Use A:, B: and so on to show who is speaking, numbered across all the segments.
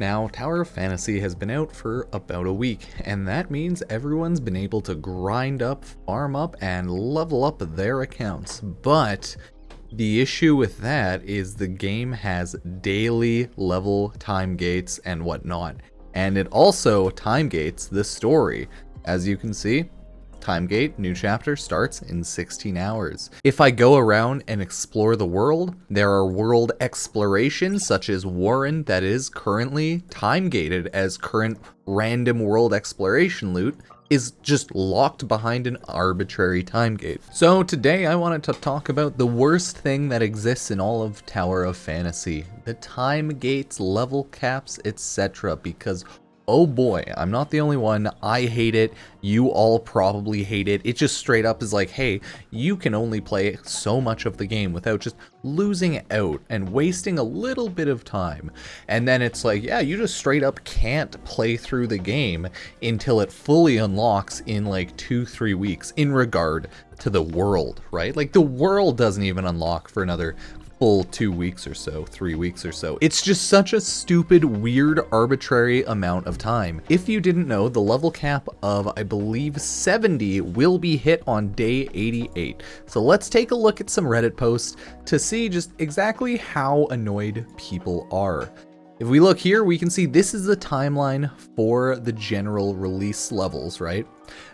A: now, Tower of Fantasy has been out for about a week, and that means everyone's been able to grind up, farm up, and level up their accounts. But the issue with that is the game has daily level time gates and whatnot, and it also time gates the story. As you can see, time gate, new chapter starts in 16 hours. If I go around and explore the world, there are world explorations such as Warren that is currently time gated, as current random world exploration loot is just locked behind an arbitrary time gate. So today I wanted to talk about the worst thing that exists in all of Tower of Fantasy, the time gates, level caps, etc. because oh boy, I'm not the only one. I hate it. You all probably hate it. It just straight up is like, hey, you can only play so much of the game without just losing out and wasting a little bit of time. And then it's like, yeah, you just straight up can't play through the game until it fully unlocks in like 2-3 weeks in regard to the world, right? Like the world doesn't even unlock for another full 2 weeks or so, 3 weeks or so. It's just such a stupid, weird, arbitrary amount of time. If you didn't know, the level cap of, I believe, 70 will be hit on day 88. So let's take a look at some Reddit posts to see just exactly how annoyed people are. If we look here, we can see this is the timeline for the general release levels, right?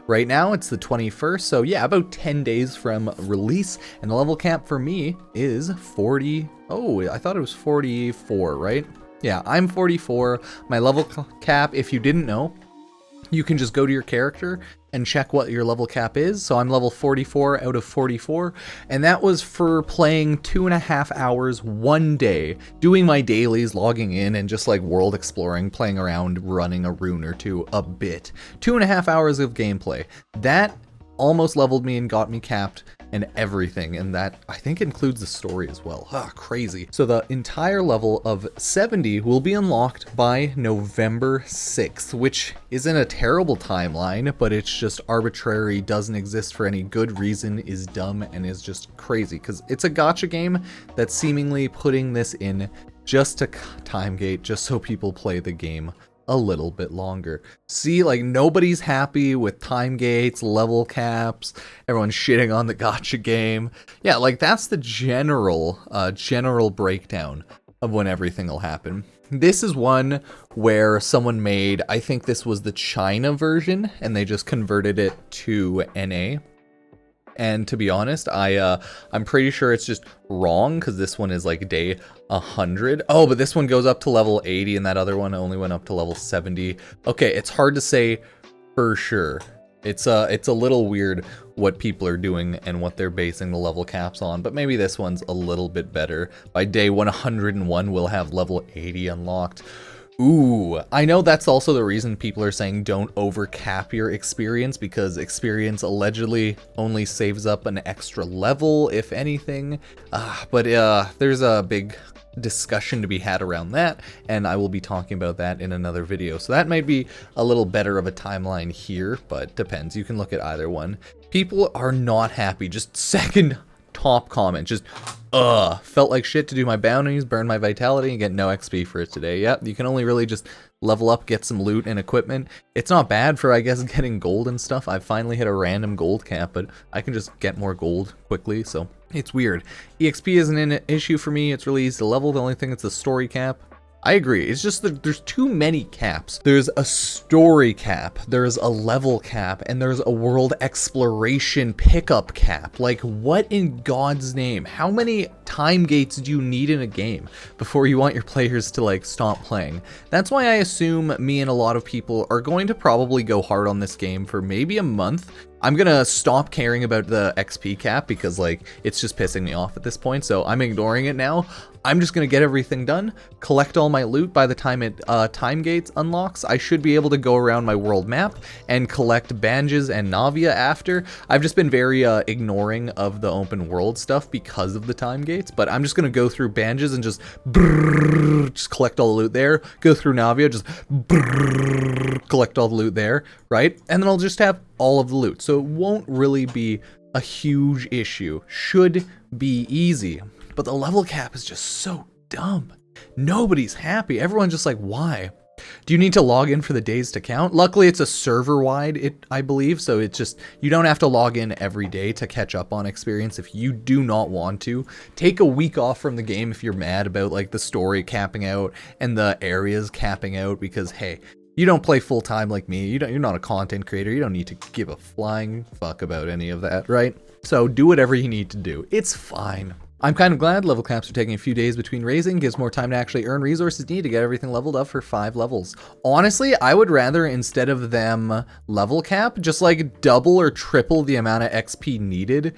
A: Right now, it's the 21st, so yeah, about 10 days from release, and the level cap for me is 40. Oh, I thought it was 44, right? Yeah, I'm 44. My level cap, if you didn't know, you can just go to your character and check what your level cap is. So I'm level 44 out of 44, and that was for playing 2.5 hours one day, doing my dailies, logging in, and just like world exploring, playing around, running a rune or two a bit. 2.5 hours of gameplay. That almost leveled me and got me capped and everything, and that I think includes the story as well. Crazy. So the entire level of 70 will be unlocked by November 6th, which isn't a terrible timeline, but it's just arbitrary, doesn't exist for any good reason, is dumb, and is just crazy because it's a gacha game that's seemingly putting this in just to time gate, just so people play the game a little bit longer. See, like nobody's happy with time gates, level caps, everyone's shitting on the gacha game. Yeah, like that's the general breakdown of when everything will happen. This is one where someone made, I think this was the China version, and they just converted it to NA. And to be honest, I'm pretty sure it's just wrong because this one is like day 100. Oh, but this one goes up to level 80 and that other one only went up to level 70. Okay, it's hard to say for sure. It's a little weird what people are doing and what they're basing the level caps on, but maybe this one's a little bit better. By day 101, we'll have level 80 unlocked. Ooh, I know that's also the reason people are saying don't overcap your experience, because experience allegedly only saves up an extra level, if anything. But there's a big discussion to be had around that, and I will be talking about that in another video. So that might be a little better of a timeline here, but depends. You can look at either one. People are not happy. Just second top comment, just felt like shit to do my bounties, burn my vitality, and get no XP for it today. Yep, you can only really just level up, get some loot and equipment. It's not bad for, I guess, getting gold and stuff. I finally hit a random gold cap, but I can just get more gold quickly, so it's weird. EXP isn't an issue for me. It's really easy to level. The only thing that's the story cap. I agree. It's just that there's too many caps. There's a story cap, there's a level cap, and there's a world exploration pickup cap. Like, what in God's name? How many time gates do you need in a game before you want your players to like stop playing? That's why I assume me and a lot of people are going to probably go hard on this game for maybe a month. I'm gonna stop caring about the XP cap because like it's just pissing me off at this point, so I'm ignoring it now. I'm just gonna get everything done, collect all my loot. By the time it time gates unlocks, I should be able to go around my world map and collect Banges and Navia after. I've just been very ignoring of the open world stuff because of the time gates, but I'm just gonna go through Banges and just collect all the loot there, go through Navia, just collect all the loot there, right? And then I'll just have all of the loot, so it won't really be a huge issue. Should be easy, but the level cap is just so dumb. Nobody's happy. Everyone's just like, why? Do you need to log in for the days to count? Luckily, it's a server-wide, I believe, so it's just, you don't have to log in every day to catch up on experience if you do not want to. Take a week off from the game if you're mad about, like, the story capping out and the areas capping out, because, hey, you don't play full-time like me. You're not a content creator. You don't need to give a flying fuck about any of that, right? So do whatever you need to do. It's fine. I'm kind of glad level caps are taking a few days between raising, gives more time to actually earn resources needed to get everything leveled up for 5 levels. Honestly, I would rather, instead of them level cap, just like double or triple the amount of XP needed,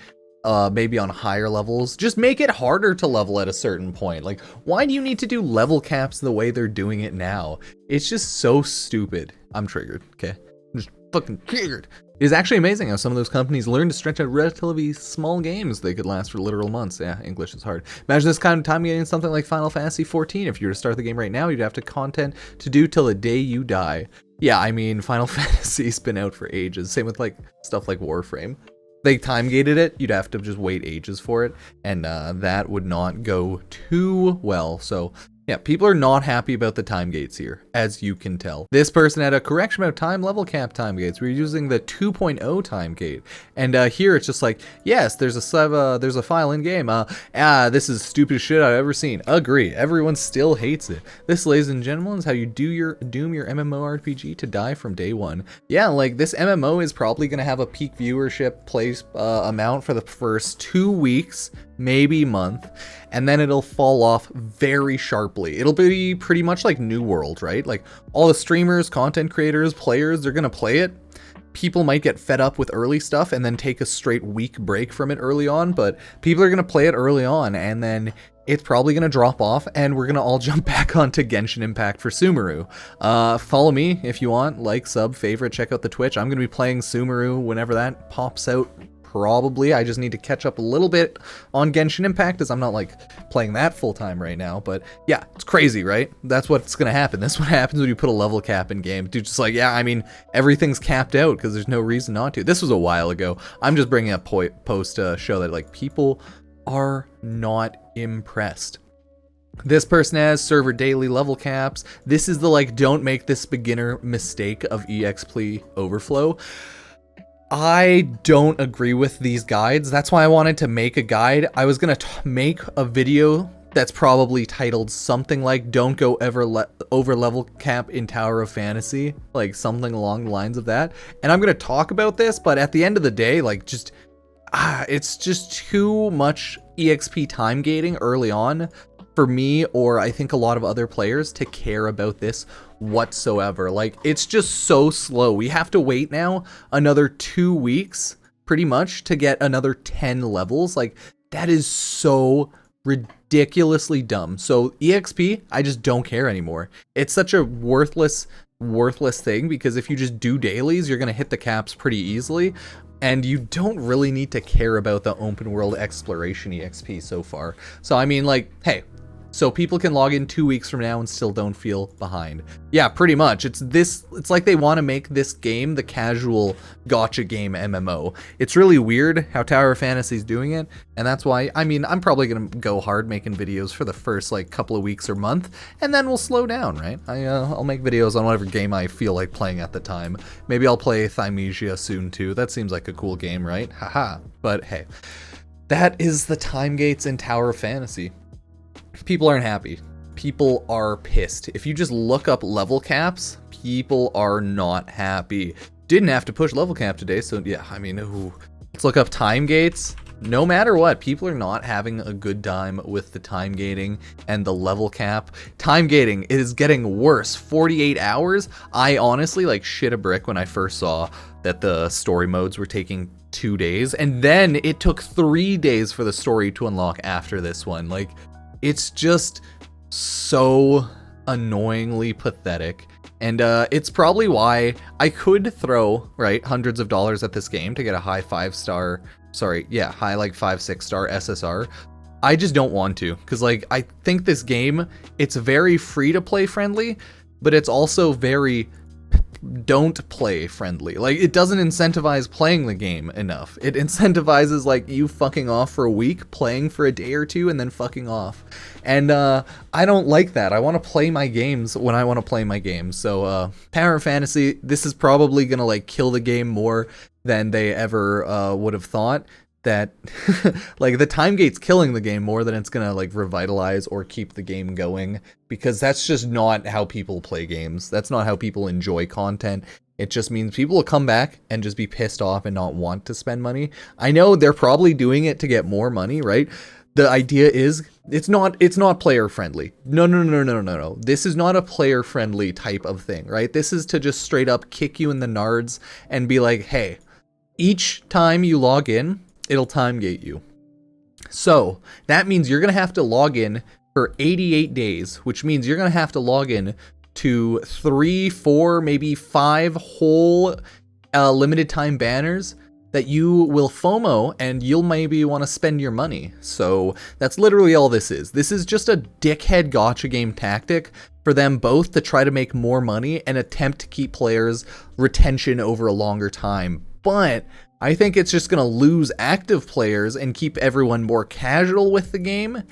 A: maybe on higher levels. Just make it harder to level at a certain point. Like, why do you need to do level caps the way they're doing it now? It's just so stupid. I'm triggered, okay? I'm just fucking triggered. It is actually amazing how some of those companies learn to stretch out relatively small games. They could last for literal months. Yeah, English is hard. Imagine this kind of time getting something like Final Fantasy 14. If you were to start the game right now, you'd have to content to do till the day you die. Yeah, I mean, Final Fantasy's been out for ages. Same with like stuff like Warframe. They time gated it, you'd have to just wait ages for it, and that would not go too well. So yeah, people are not happy about the time gates here, as you can tell. This person had a correction about time level cap time gates. We're using the 2.0 time gate, and here it's just like, yes, there's a file in game. This is the stupidest shit I've ever seen. Agree. Everyone still hates it. This, ladies and gentlemen, is how you do your MMORPG to die from day one. Yeah, like this MMO is probably gonna have a peak viewership place amount for the first 2 weeks, maybe month, and then it'll fall off very sharply. It'll be pretty much like New World, right? Like all the streamers, content creators, players, they're gonna play it. People might get fed up with early stuff and then take a straight week break from it early on, but people are gonna play it early on, and then it's probably gonna drop off, and we're gonna all jump back onto Genshin Impact for Sumeru. Follow me if you want, like, sub, favorite, check out the Twitch. I'm gonna be playing Sumeru whenever that pops out. Probably. I just need to catch up a little bit on Genshin Impact, as I'm not like playing that full time right now. But yeah, it's crazy, right? That's what's gonna happen. That's what happens when you put a level cap in game. Dude, just like, yeah, I mean, everything's capped out because there's no reason not to. This was a while ago. I'm just bringing up post to show that like people are not impressed. This person has server daily level caps. This is the like, don't make this beginner mistake of EXP overflow. I don't agree with these guides. That's why I wanted to make a guide. I was gonna make a video that's probably titled something like "Don't go ever over level cap in Tower of Fantasy," like something along the lines of that. And I'm gonna talk about this, but at the end of the day, like just it's just too much EXP time gating early on for me, or I think a lot of other players, to care about this whatsoever. Like, it's just so slow. We have to wait now another 2 weeks pretty much to get another 10 levels. Like, that is so ridiculously dumb. So EXP, I just don't care anymore. It's such a worthless thing, because if you just do dailies, you're gonna hit the caps pretty easily, and you don't really need to care about the open world exploration EXP so far. So I mean, like, hey, so people can log in 2 weeks from now and still don't feel behind. Yeah, pretty much. It's like they want to make this game the casual gotcha game MMO. It's really weird how Tower of Fantasy is doing it, and that's why, I mean, I'm probably going to go hard making videos for the first like couple of weeks or month, and then we'll slow down, right? I'll make videos on whatever game I feel like playing at the time. Maybe I'll play Thymesia soon too. That seems like a cool game, right? Haha. But hey, that is the time gates in Tower of Fantasy. People aren't happy. People are pissed. If you just look up level caps, people are not happy. Didn't have to push level cap today, so yeah, I mean, ooh. Let's look up time gates. No matter what, people are not having a good time with the time gating and the level cap. Time gating is getting worse. 48 hours? I honestly like shit a brick when I first saw that the story modes were taking 2 days, and then it took 3 days for the story to unlock after this one. Like, it's just so annoyingly pathetic. And it's probably why I could throw, right, hundreds of dollars at this game to get a high 5-star, high like 5-6 star SSR. I just don't want to, because like, I think this game, it's very free to play friendly, but it's also very don't play friendly. Like, it doesn't incentivize playing the game enough. It incentivizes, like, you fucking off for a week, playing for a day or two, and then fucking off. And I don't like that. I want to play my games when I want to play my games. So Power Fantasy, this is probably gonna like kill the game more than they ever would have thought. That like the time gate's killing the game more than it's gonna like revitalize or keep the game going, because that's just not how people play games. That's not how people enjoy content. It just means people will come back and just be pissed off and not want to spend money. I know they're probably doing it to get more money, right? The idea is it's not player friendly. No. This is not a player friendly type of thing, right? This is to just straight up kick you in the nards and be like, hey, each time you log in, it'll time gate you. So that means you're going to have to log in for 88 days, which means you're going to have to log in to 3, 4, maybe 5 whole limited time banners that you will FOMO, and you'll maybe want to spend your money. So that's literally all this is. This is just a dickhead gotcha game tactic for them both to try to make more money and attempt to keep players' retention over a longer time. But I think it's just going to lose active players and keep everyone more casual with the game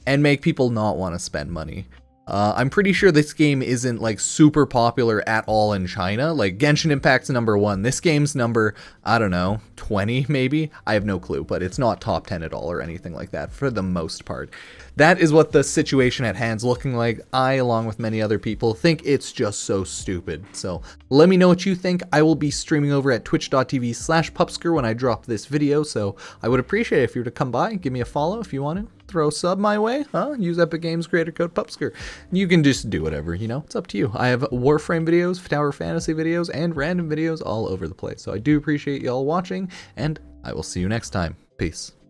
A: and make people not want to spend money. I'm pretty sure this game isn't like super popular at all in China. Like Genshin Impact's number 1. This game's number, I don't know, 20 maybe? I have no clue, but it's not top 10 at all or anything like that for the most part. That is what the situation at hand's looking like. I, along with many other people, think it's just so stupid. So let me know what you think. I will be streaming over at twitch.tv/Pupsker when I drop this video, so I would appreciate it if you were to come by and give me a follow if you want to. Throw a sub my way, use Epic Games creator code Pupsker. You can just do whatever, you know, it's up to you. I have Warframe videos, Tower Fantasy videos, and random videos all over the place. So I do appreciate y'all watching, and I will see you next time. Peace.